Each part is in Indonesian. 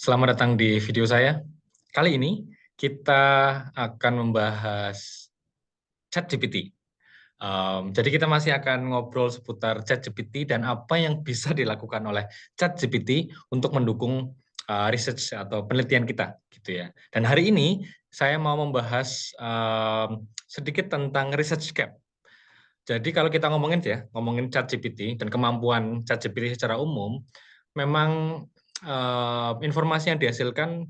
Selamat datang di video saya. Kali ini kita akan membahas ChatGPT. Jadi kita masih akan ngobrol seputar ChatGPT dan apa yang bisa dilakukan oleh ChatGPT untuk mendukung research atau penelitian kita, gitu ya. Dan hari ini saya mau membahas sedikit tentang research gap. Jadi kalau kita ngomongin ChatGPT dan kemampuan ChatGPT secara umum, memang informasi yang dihasilkan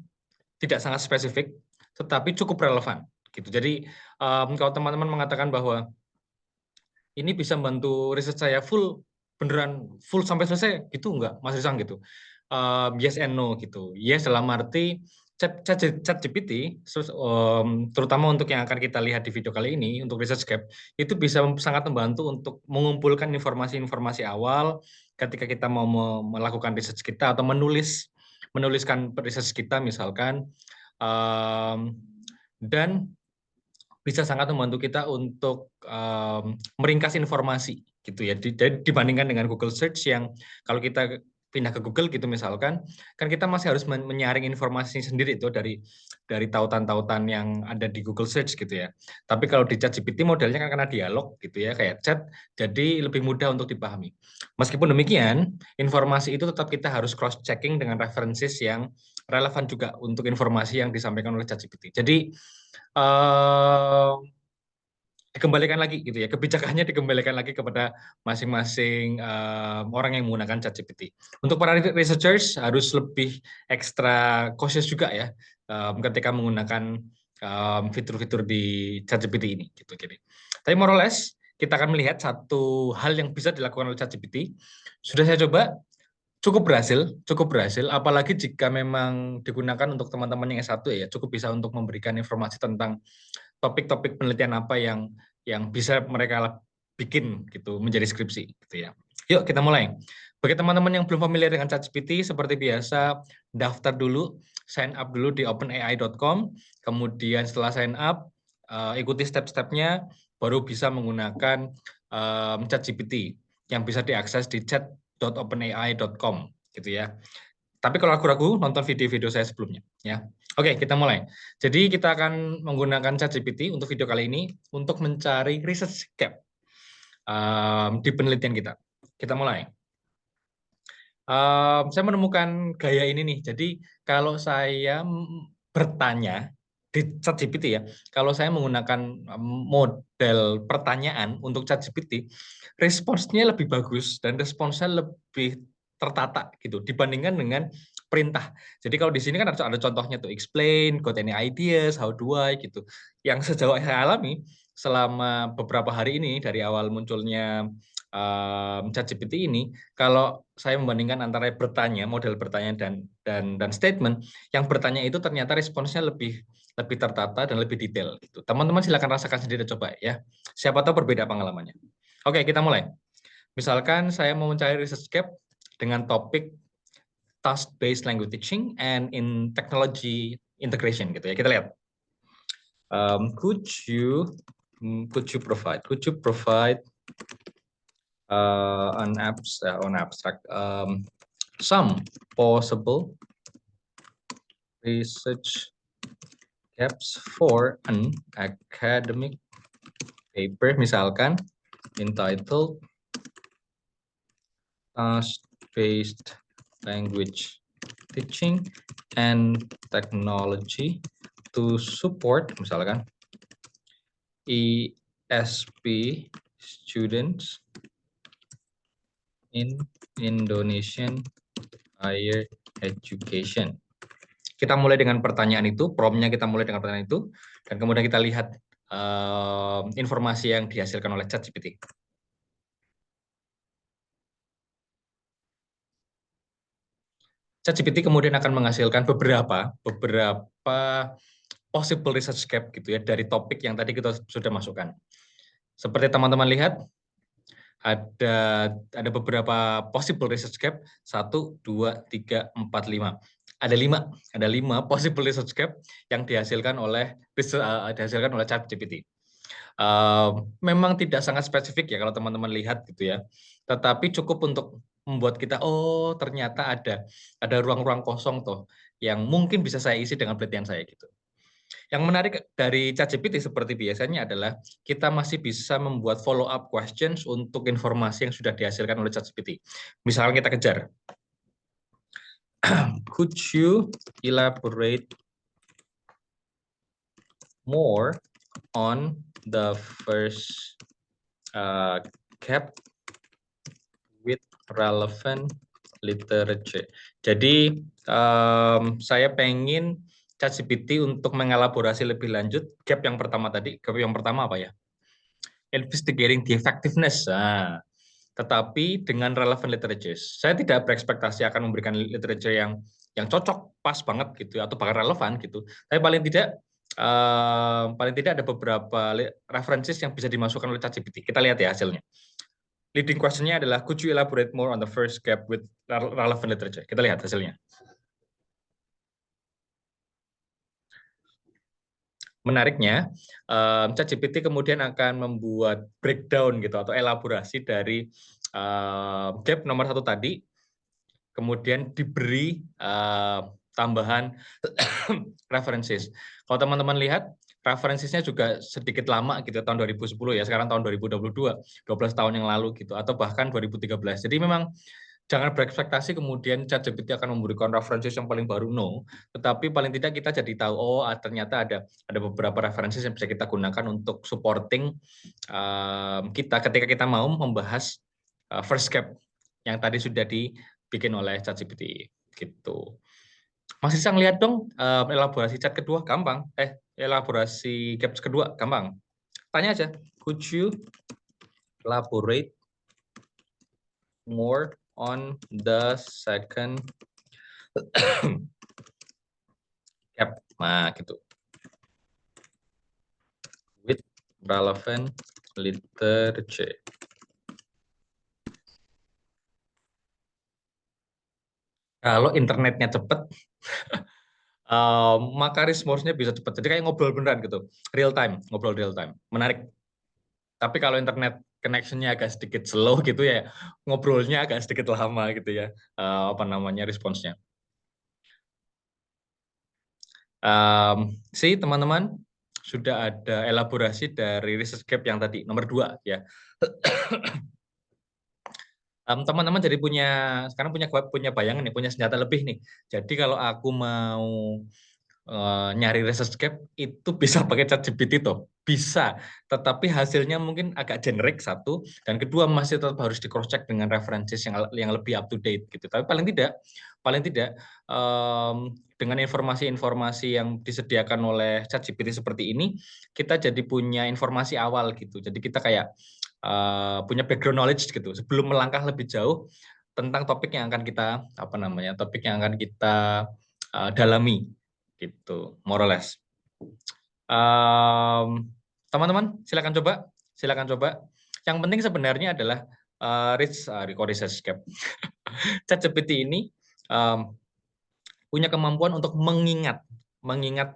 tidak sangat spesifik, tetapi cukup relevan, gitu. Jadi kalau teman-teman mengatakan bahwa ini bisa membantu riset saya beneran full sampai selesai, gitu enggak, Mas Risang gitu. Yes and no gitu. Yes dalam arti ChatGPT, terutama untuk yang akan kita lihat di video kali ini untuk research gap, itu bisa sangat membantu untuk mengumpulkan informasi-informasi awal ketika kita mau melakukan research kita atau menuliskan research kita misalkan, dan bisa sangat membantu kita untuk meringkas informasi gitu ya. Dibandingkan dengan Google Search yang kalau kita pindah ke Google gitu misalkan, kan kita masih harus menyaring informasi sendiri itu dari tautan-tautan yang ada di Google Search gitu ya. Tapi kalau di ChatGPT modelnya kan karena dialog gitu ya, kayak chat, jadi lebih mudah untuk dipahami. Meskipun demikian, informasi itu tetap kita harus cross checking dengan references yang relevan juga untuk informasi yang disampaikan oleh ChatGPT. Jadi dikembalikan lagi gitu ya, kebijakannya dikembalikan lagi kepada masing-masing orang yang menggunakan ChatGPT. Untuk para researchers harus lebih ekstra cautious juga ya ketika menggunakan fitur-fitur di ChatGPT ini gitu. Jadi, tapi more or less kita akan melihat satu hal yang bisa dilakukan oleh ChatGPT. Sudah saya coba, cukup berhasil, apalagi jika memang digunakan untuk teman-teman yang S1 ya, cukup bisa untuk memberikan informasi tentang topik-topik penelitian apa yang bisa mereka bikin gitu menjadi skripsi gitu ya. Yuk kita mulai. Bagi teman-teman yang belum familiar dengan ChatGPT, seperti biasa daftar dulu, sign up dulu di openai.com, kemudian setelah sign up ikuti step-stepnya, baru bisa menggunakan ChatGPT yang bisa diakses di chat.openai.com gitu ya. Tapi kalau ragu-ragu, nonton video-video saya sebelumnya ya. Oke, kita mulai. Jadi kita akan menggunakan ChatGPT untuk video kali ini untuk mencari research gap di penelitian kita. Kita mulai. Saya menemukan gaya ini nih. Jadi kalau saya bertanya di ChatGPT ya, kalau saya menggunakan model pertanyaan untuk ChatGPT, responsnya lebih bagus dan responsnya lebih tertata gitu dibandingkan dengan perintah. Jadi kalau di sini kan ada contohnya tuh explain, got any ideas, how do I gitu. Yang sejauh saya alami selama beberapa hari ini dari awal munculnya ChatGPT ini, kalau saya membandingkan antara model bertanya dan statement, yang bertanya itu ternyata responsnya lebih tertata dan lebih detail gitu. Teman-teman silakan rasakan sendiri coba ya. Siapa tahu berbeda pengalamannya. Oke, kita mulai. Misalkan saya mau mencari research gap dengan topik task-based language teaching and in technology integration gitu ya. Kita lihat. Could you provide on abstract some possible research gaps for an academic paper misalkan entitled task-based language teaching and technology to support misalkan ESP students in Indonesian higher education. Kita mulai dengan pertanyaan itu, prompt-nya kita mulai dengan pertanyaan itu, dan kemudian kita lihat informasi yang dihasilkan oleh ChatGPT. ChatGPT kemudian akan menghasilkan beberapa possible research gap gitu ya dari topik yang tadi kita sudah masukkan. Seperti teman-teman lihat, ada beberapa possible research gap, 1, 2, 3, 4, 5. Ada 5 possible research gap yang dihasilkan oleh ChatGPT. Memang tidak sangat spesifik ya kalau teman-teman lihat gitu ya, tetapi cukup untuk membuat kita, oh ternyata ada ruang-ruang kosong toh yang mungkin bisa saya isi dengan penelitian saya gitu. Yang menarik dari ChatGPT seperti biasanya adalah kita masih bisa membuat follow up questions untuk informasi yang sudah dihasilkan oleh ChatGPT. Misalnya kita kejar, could you elaborate more on the first gap with relevant literature. Jadi saya pengen ChatGPT untuk mengelaborasi lebih lanjut gap yang pertama tadi. Gap yang pertama apa ya? Investigating the effectiveness. Nah, tetapi dengan relevant literature. Saya tidak berekspektasi akan memberikan literature yang cocok, pas banget gitu, atau bahkan relevan gitu. Tapi paling tidak ada beberapa references yang bisa dimasukkan oleh ChatGPT. Kita lihat ya hasilnya. Leading question-nya adalah, could you elaborate more on the first gap with relevant literature? Kita lihat hasilnya. Menariknya, ChatGPT kemudian akan membuat breakdown gitu atau elaborasi dari gap nomor 1 tadi, kemudian diberi tambahan references. Kalau teman-teman lihat, referensinya juga sedikit lama gitu, tahun 2010 ya, sekarang tahun 2022, 12 tahun yang lalu gitu, atau bahkan 2013. Jadi memang jangan berekspektasi kemudian ChatGPT akan memberikan referensi yang paling baru, no. Tetapi paling tidak kita jadi tahu, oh ternyata ada beberapa referensi yang bisa kita gunakan untuk supporting kita ketika kita mau membahas first gap yang tadi sudah dibikin oleh ChatGPT gitu. Masih bisa ngeliat dong elaborasi chat kedua gampang, elaborasi gap kedua gampang. Tanya aja, could you elaborate more on the second gap, nah gitu, with relevant literature. Kalau internetnya cepat, maka response-nya bisa cepat. Jadi kayak ngobrol beneran gitu, real time, ngobrol real time, menarik. Tapi kalau internet connection-nya agak sedikit slow gitu ya, ngobrolnya agak sedikit lama gitu ya, responsnya. Sih teman-teman, sudah ada elaborasi dari research gap yang tadi, nomor 2 ya. Teman-teman jadi sekarang punya bayangan nih, punya senjata lebih nih. Jadi kalau aku mau nyari research gap itu bisa pakai ChatGPT toh, bisa. Tetapi hasilnya mungkin agak generik satu, dan kedua masih tetap harus di cross check dengan references yang lebih up to date gitu. Tapi paling tidak dengan informasi-informasi yang disediakan oleh ChatGPT seperti ini, kita jadi punya informasi awal gitu. Jadi kita kayak punya background knowledge gitu sebelum melangkah lebih jauh tentang topik yang akan kita dalami gitu, more or less. Teman-teman silakan coba. Yang penting sebenarnya adalah research gap. ChatGPT ini punya kemampuan untuk mengingat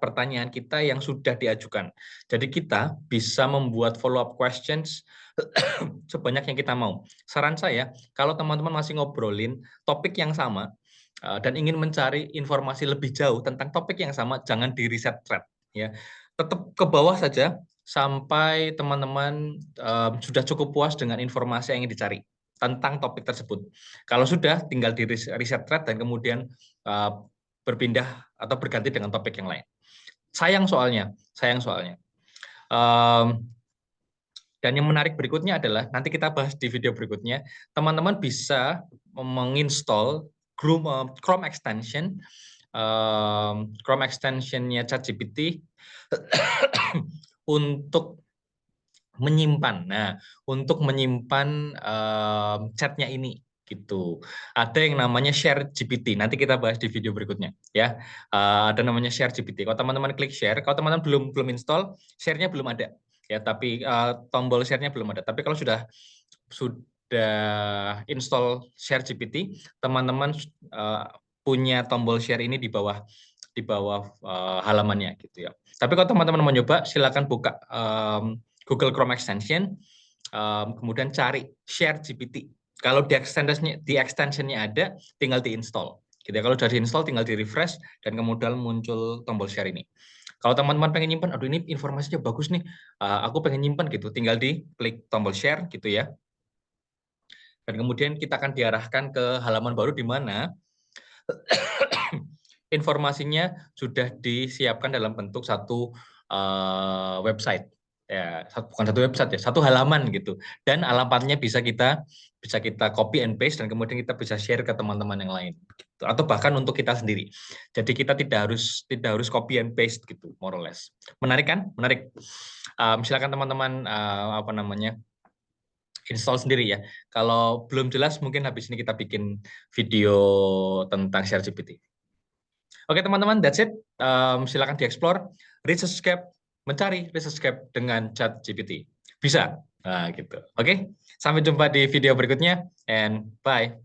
pertanyaan kita yang sudah diajukan. Jadi kita bisa membuat follow up questions sebanyak yang kita mau. Saran saya, kalau teman-teman masih ngobrolin topik yang sama dan ingin mencari informasi lebih jauh tentang topik yang sama, jangan di reset thread ya. Tetap ke bawah saja sampai teman-teman sudah cukup puas dengan informasi yang ingin dicari tentang topik tersebut. Kalau sudah, tinggal di reset thread dan kemudian berpindah atau berganti dengan topik yang lain. Sayang soalnya. Dan yang menarik berikutnya adalah, nanti kita bahas di video berikutnya, teman-teman bisa menginstall Chrome extension, Chrome extension-nya ChatGPT untuk menyimpan. Nah, untuk menyimpan chatnya ini gitu. Ada yang namanya share GPT. Nanti kita bahas di video berikutnya ya. Ada namanya share GPT. Kalau teman-teman klik share, kalau teman-teman belum install, share-nya belum ada. Ya, tapi tombol share-nya belum ada. Tapi kalau sudah install share GPT, teman-teman punya tombol share ini di bawah halamannya gitu ya. Tapi kalau teman-teman mau nyoba, silakan buka Google Chrome extension, kemudian cari share GPT. Kalau di extensionnya ada, tinggal diinstall. Gitu ya. Kalau sudah diinstall, tinggal di refresh dan kemudian muncul tombol share ini. Kalau teman-teman pengen nyimpan, aduh ini informasinya bagus nih, aku pengen nyimpan gitu, tinggal di klik tombol share gitu ya. Dan kemudian kita akan diarahkan ke halaman baru di mana informasinya sudah disiapkan dalam bentuk satu website. Ya, bukan satu website ya, satu halaman gitu. Dan alamatnya bisa kita copy and paste dan kemudian kita bisa share ke teman-teman yang lain gitu. Atau bahkan untuk kita sendiri. Jadi kita tidak harus copy and paste gitu, more or less. Menarik kan? Menarik. Silakan teman-teman install sendiri ya. Kalau belum jelas mungkin habis ini kita bikin video tentang ShareGPT. Oke teman-teman, that's it. Silakan dieksplor. ResearchGap, mencari ResearchGap dengan ChatGPT. Bisa. Nah, gitu. Oke, sampai jumpa di video berikutnya, and bye.